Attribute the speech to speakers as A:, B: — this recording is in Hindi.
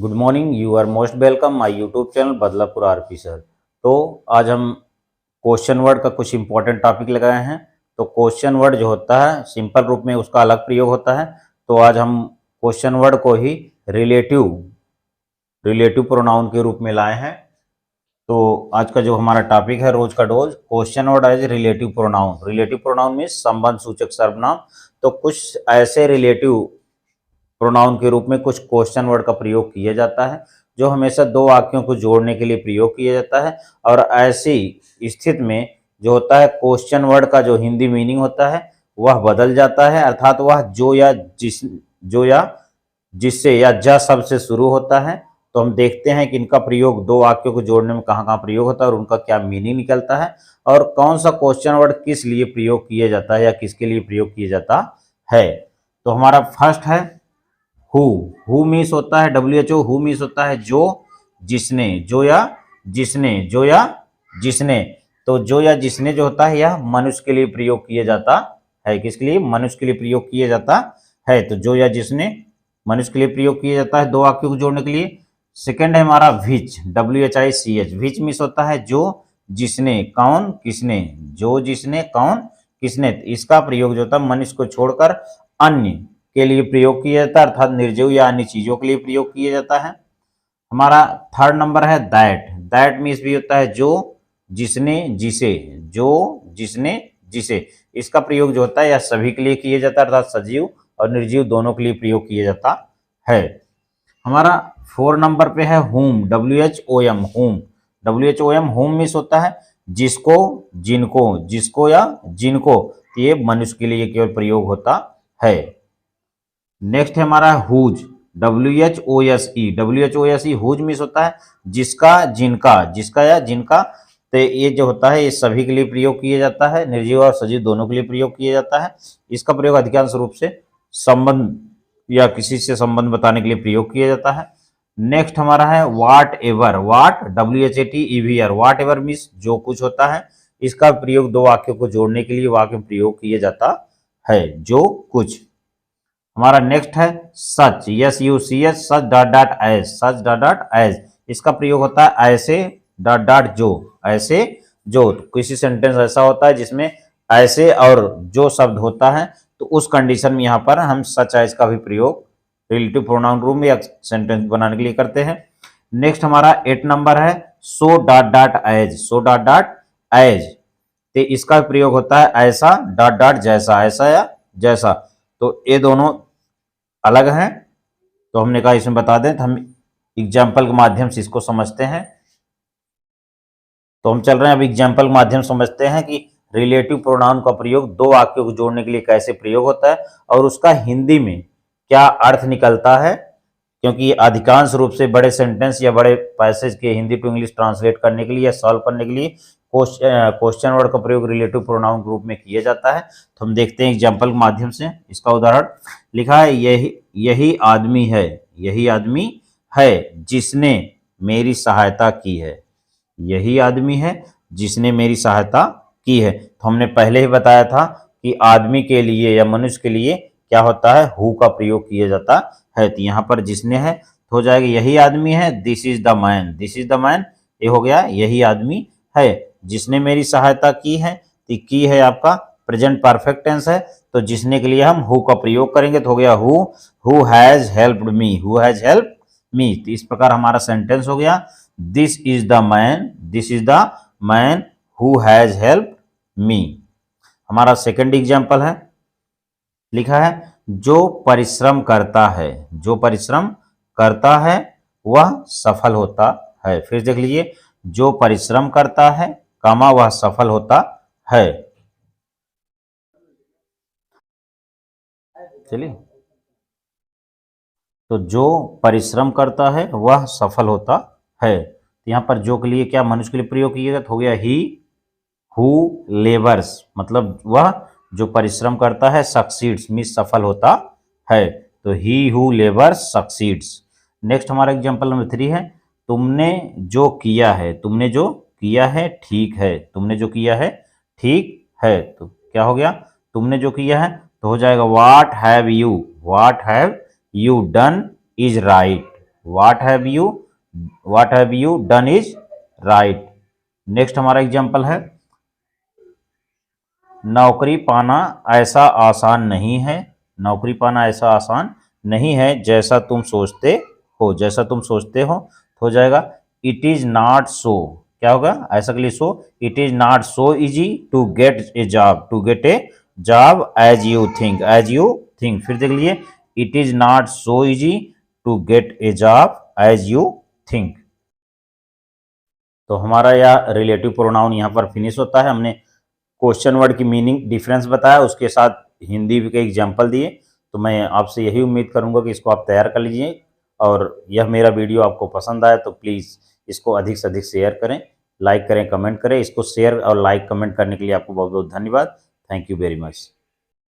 A: Good morning. You are most welcome my YouTube channel Badlapur RP sir. तो आज हम क्वेश्चन वर्ड का कुछ इंपॉर्टेंट टॉपिक लगाए हैं। तो क्वेश्चन वर्ड जो होता है सिंपल रूप में उसका अलग प्रयोग होता है। तो आज हम क्वेश्चन वर्ड को ही रिलेटिव रिलेटिव प्रोनाउन के रूप में लाए हैं। तो आज का जो हमारा टॉपिक है रोज का dose, question word as relative pronoun. Relative pronoun में संबंध सूचक सर्वनाम। तो कुछ ऐसे रिलेटिव प्रोनाउन के रूप में कुछ क्वेश्चन वर्ड का प्रयोग किया जाता है जो हमेशा दो वाक्यों को जोड़ने के लिए प्रयोग किया जाता है। और ऐसी स्थिति में जो होता है क्वेश्चन वर्ड का जो हिंदी मीनिंग होता है वह बदल जाता है, अर्थात वह जो या जिससे या ज शब्द से शुरू होता है। तो हम देखते हैं कि इनका प्रयोग दो वाक्यों को जोड़ने में कहाँ कहाँ प्रयोग होता है और उनका क्या मीनिंग निकलता है और कौन सा क्वेश्चन वर्ड किस लिए प्रयोग किया जाता है या किसके लिए प्रयोग किया जाता है। तो हमारा फर्स्ट है हु मीन्स होता है WHO। हु मीन्स होता है जो, जिसने, जो या जिसने, जो या जिसने। तो जो या जिसने जो होता है यह मनुष्य के लिए प्रयोग किया जाता है। किसके लिए? मनुष्य के लिए प्रयोग किया जाता है। तो जो या जिसने मनुष्य के लिए प्रयोग किया जाता है दो वाक्यों को जोड़ने के लिए। सेकंड है हमारा विच, WHICH। विच मीन्स होता है जो, जिसने, कौन, किसने। जो, जिसने, कौन, किसने। इसका प्रयोग जो होता है मनुष्य को छोड़कर अन्य के लिए प्रयोग किया जाता है, अर्थात निर्जीव या अन्य चीजों के लिए प्रयोग किया जाता है। हमारा थर्ड नंबर है दैट। दैट मीन्स भी होता है जो, जिसने, जिसे। जो, जिसने, जिसे। इसका प्रयोग जो होता है यह सभी के लिए किया जाता है, अर्थात सजीव और निर्जीव दोनों के लिए प्रयोग किया जाता है। हमारा 4 नंबर पे है home, WHOM। Home, WHOM। Home means होता है जिसको, जिनको, जिसको या जिनको। ये मनुष्य के लिए केवल प्रयोग होता है। नेक्स्ट है हमारा हुज, WHOSE। हुज मीन्स होता है जिसका, जिनका, जिसका या जिनका। तो ये जो होता है ये सभी के लिए प्रयोग किया जाता है, निर्जीव और सजीव दोनों के लिए प्रयोग किया जाता है। इसका प्रयोग अधिकांश रूप से संबंध या किसी से संबंध बताने के लिए प्रयोग किया जाता है। नेक्स्ट हमारा है वाट एवर। वाट, WHATEVER। वाट एवर मीन्स जो कुछ होता है। इसका प्रयोग दो वाक्यों को जोड़ने के लिए वाक्य में प्रयोग किया जाता है, जो कुछ। हमारा नेक्स्ट है सच, SUCH। सच डॉट डॉट एज, सच डॉट डॉट एज। इसका प्रयोग होता है ऐसे डॉट डॉट जो, ऐसे जो। तो किसी सेंटेंस ऐसा होता है जिसमें ऐसे और जो शब्द होता है तो उस कंडीशन में यहाँ पर हम सच एज का भी प्रयोग रिलेटिव प्रोनाउन रूप में या सेंटेंस बनाने के लिए करते हैं। नेक्स्ट हमारा 8 नंबर है so dot dot as. So dot dot as. तो इसका प्रयोग होता है ऐसा डॉट डॉट जैसा, ऐसा या जैसा। तो ये दोनों अलग हैं, तो हमने कहा इसमें बता दें। तो हम एग्जाम्पल के माध्यम से इसको समझते हैं। तो हम चल रहे हैं अब एग्जाम्पल के माध्यम से समझते हैं कि रिलेटिव प्रोनाउन का प्रयोग दो वाक्यों को जोड़ने के लिए कैसे प्रयोग होता है और उसका हिंदी में क्या अर्थ निकलता है। क्योंकि अधिकांश रूप से बड़े सेंटेंस या बड़े पैसेज के हिंदी टू इंग्लिश ट्रांसलेट करने के लिए या सॉल्व करने के लिए क्वेश्चन वर्ड का प्रयोग रिलेटिव प्रोनाउन के रूप में किया जाता है। तो हम देखते हैं एग्जाम्पल के माध्यम से। इसका उदाहरण लिखा है यही आदमी है, यही आदमी है जिसने मेरी सहायता की है। यही आदमी है जिसने मेरी सहायता की है। तो हमने पहले ही बताया था कि आदमी के लिए या मनुष्य के लिए क्या होता है, हु का प्रयोग किया जाता है। तो यहाँ पर जिसने है तो हो जाएगा यही आदमी है, this is the man. This is the man, ये हो गया यही आदमी है जिसने मेरी सहायता की है। तो की है आपका प्रेजेंट परफेक्ट टेंस है, तो जिसने के लिए हम हु का प्रयोग करेंगे तो हो गया who has helped me. Who has helped me. तो इस प्रकार हमारा सेंटेंस हो गया this is the man, this is the man who has helped me. हमारा सेकंड एग्जांपल है, लिखा है जो परिश्रम करता है, जो परिश्रम करता है वह सफल होता है। फिर देख लीजिए, जो परिश्रम करता है कामा वह सफल होता है। चलिए, तो जो परिश्रम करता है वह सफल होता है। तो यहाँ पर जो के लिए क्या मनुष्य के लिए प्रयोग किया तो हो गया ही हु लेबर्स, मतलब वह जो परिश्रम करता है, सक्सीड्स मीन्स सफल होता है। तो he who labours succeeds. Next हमारा एग्जांपल नंबर 3 है तुमने जो किया है, तुमने जो किया है ठीक है। तुमने जो किया है ठीक है। तो क्या हो गया, तुमने जो किया है तो हो जाएगा what have you, what have you done is right. What have you done is right. Next हमारा एग्जाम्पल है, नौकरी पाना ऐसा आसान नहीं है, नौकरी पाना ऐसा आसान नहीं है जैसा तुम सोचते हो, जैसा तुम सोचते हो जाएगा इट इज नॉट सो, क्या होगा ऐसा के लिए so, it is not so easy to get a job as you think. फिर देख लीजिए, it is not so easy to get a job as you think. तो हमारा यह रिलेटिव प्रोनाउन यहाँ पर फिनिश होता है। हमने क्वेश्चन वर्ड की मीनिंग डिफरेंस बताया, उसके साथ हिंदी के एग्जाम्पल दिए। तो मैं आपसे यही उम्मीद करूंगा कि इसको आप तैयार कर लीजिए, और यह मेरा वीडियो आपको पसंद आए तो प्लीज़ इसको अधिक से अधिक शेयर करें, लाइक करें, कमेंट करें। इसको शेयर और लाइक कमेंट करने के लिए आपको बहुत बहुत धन्यवाद। Thank you very much.